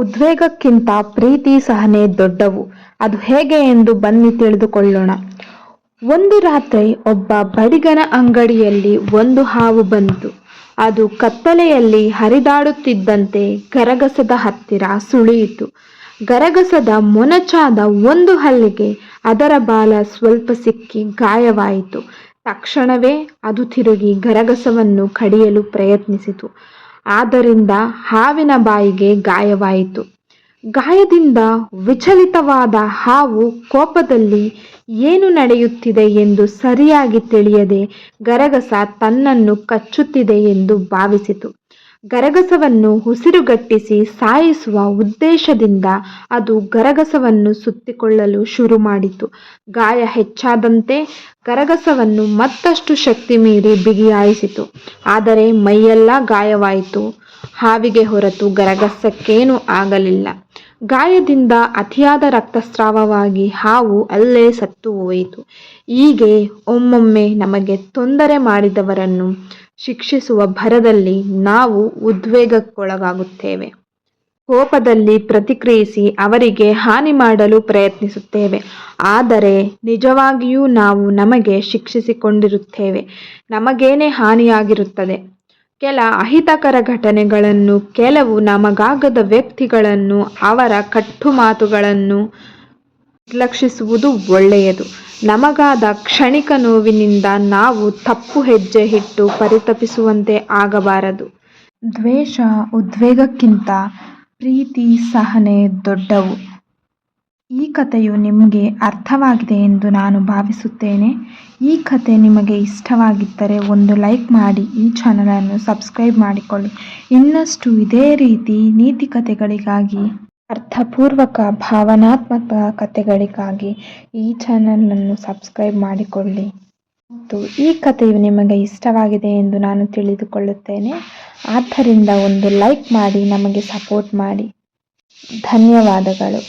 ಉದ್ವೇಗಕ್ಕಿಂತ ಪ್ರೀತಿ ಸಹನೆ ದೊಡ್ಡವು. ಅದು ಹೇಗೆ ಎಂದು ಬನ್ನಿ ತಿಳಿದುಕೊಳ್ಳೋಣ. ಒಂದು ರಾತ್ರಿ ಒಬ್ಬ ಬಡಿಗನ ಅಂಗಡಿಯಲ್ಲಿ ಒಂದು ಹಾವು ಬಂತು. ಅದು ಕತ್ತಲೆಯಲ್ಲಿ ಹರಿದಾಡುತ್ತಿದ್ದಂತೆ ಗರಗಸದ ಹತ್ತಿರ ಸುಳಿಯಿತು. ಗರಗಸದ ಮೊನಚಾದ ಒಂದು ಹಲ್ಲಿಗೆ ಅದರ ಬಾಲ ಸ್ವಲ್ಪ ಸಿಕ್ಕಿ ಗಾಯವಾಯಿತು. ತಕ್ಷಣವೇ ಅದು ತಿರುಗಿ ಗರಗಸವನ್ನು ಕಡಿಯಲು ಪ್ರಯತ್ನಿಸಿತು. ಆದ್ದರಿಂದ ಹಾವಿನ ಬಾಯಿಗೆ ಗಾಯವಾಯಿತು. ಗಾಯದಿಂದ ವಿಚಲಿತವಾದ ಹಾವು ಕೋಪದಲ್ಲಿ ಏನು ನಡೆಯುತ್ತಿದೆ ಎಂದು ಸರಿಯಾಗಿ ತಿಳಿಯದೆ ಗರಗಸ ತನ್ನನ್ನು ಕಚ್ಚುತ್ತಿದೆ ಎಂದು ಭಾವಿಸಿತು. ಗರಗಸವನ್ನು ಉಸಿರುಗಟ್ಟಿಸಿ ಸಾಯಿಸುವ ಉದ್ದೇಶದಿಂದ ಅದು ಗರಗಸವನ್ನು ಸುತ್ತಿಕೊಳ್ಳಲು ಶುರು ಮಾಡಿತು. ಗಾಯ ಹೆಚ್ಚಾದಂತೆ ಗರಗಸವನ್ನು ಮತ್ತಷ್ಟು ಶಕ್ತಿ ಮೀರಿ ಬಿಗಿಯಾಯಿಸಿತು. ಆದರೆ ಮೈಯೆಲ್ಲ ಗಾಯವಾಯಿತು. ಹಾವಿಗೆ ಹೊರತು ಗರಗಸಕ್ಕೇನೂ ಆಗಲಿಲ್ಲ. ಗಾಯದಿಂದ ಅತಿಯಾದ ರಕ್ತಸ್ರಾವವಾಗಿ ಹಾವು ಅಲ್ಲೇ ಸತ್ತು ಹೋಯಿತು. ಹೀಗೆ ಒಮ್ಮೊಮ್ಮೆ ನಮಗೆ ತೊಂದರೆ ಮಾಡಿದವರನ್ನು ಶಿಕ್ಷಿಸುವ ಭರದಲ್ಲಿ ನಾವು ಉದ್ವೇಗಕ್ಕೊಳಗಾಗುತ್ತೇವೆ. ಕೋಪದಲ್ಲಿ ಪ್ರತಿಕ್ರಿಯಿಸಿ ಅವರಿಗೆ ಹಾನಿ ಮಾಡಲು ಪ್ರಯತ್ನಿಸುತ್ತೇವೆ. ಆದರೆ ನಿಜವಾಗಿಯೂ ನಾವು ನಮಗೆ ಶಿಕ್ಷಿಸಿಕೊಂಡಿರುತ್ತೇವೆ. ನಮಗೇನೇ ಹಾನಿಯಾಗಿರುತ್ತದೆ. ಕೆಲ ಅಹಿತಕರ ಘಟನೆಗಳನ್ನು, ಕೆಲವು ನಮಗಾಗದ ವ್ಯಕ್ತಿಗಳನ್ನು, ಅವರ ಕಟ್ಟು ಮಾತುಗಳನ್ನು ನಿರ್ಲಕ್ಷಿಸುವುದು ಒಳ್ಳೆಯದು. ನಮಗಾದ ಕ್ಷಣಿಕ ನೋವಿನಿಂದ ನಾವು ತಪ್ಪು ಹೆಜ್ಜೆ ಇಟ್ಟು ಪರಿತಪಿಸುವಂತೆ ಆಗಬಾರದು. ದ್ವೇಷ, ಉದ್ವೇಗಕ್ಕಿಂತ ಪ್ರೀತಿ, ಸಹನೆ ದೊಡ್ಡವು. ಈ ಕಥೆಯು ನಿಮಗೆ ಅರ್ಥವಾಗಿದೆ ಎಂದು ನಾನು ಭಾವಿಸುತ್ತೇನೆ. ಈ ಕಥೆ ನಿಮಗೆ ಇಷ್ಟವಾಗಿದ್ದರೆ ಒಂದು ಲೈಕ್ ಮಾಡಿ, ಈ ಚಾನಲನ್ನು ಸಬ್ಸ್ಕ್ರೈಬ್ ಮಾಡಿಕೊಳ್ಳಿ. ಇನ್ನಷ್ಟು ಇದೇ ರೀತಿ ನೀತಿ ಕಥೆಗಳಿಗಾಗಿ, ಅರ್ಥಪೂರ್ವಕ ಭಾವನಾತ್ಮಕ ಕಥೆಗಳಿಗಾಗಿ ಈ ಚಾನಲನ್ನು ಸಬ್ಸ್ಕ್ರೈಬ್ ಮಾಡಿಕೊಳ್ಳಿ. ಮತ್ತು ಈ ಕಥೆಯು ನಿಮಗೆ ಇಷ್ಟವಾಗಿದೆ ಎಂದು ನಾನು ತಿಳಿದುಕೊಳ್ಳುತ್ತೇನೆ. ಆದ್ದರಿಂದ ಒಂದು ಲೈಕ್ ಮಾಡಿ ನಮಗೆ ಸಪೋರ್ಟ್ ಮಾಡಿ. ಧನ್ಯವಾದಗಳು.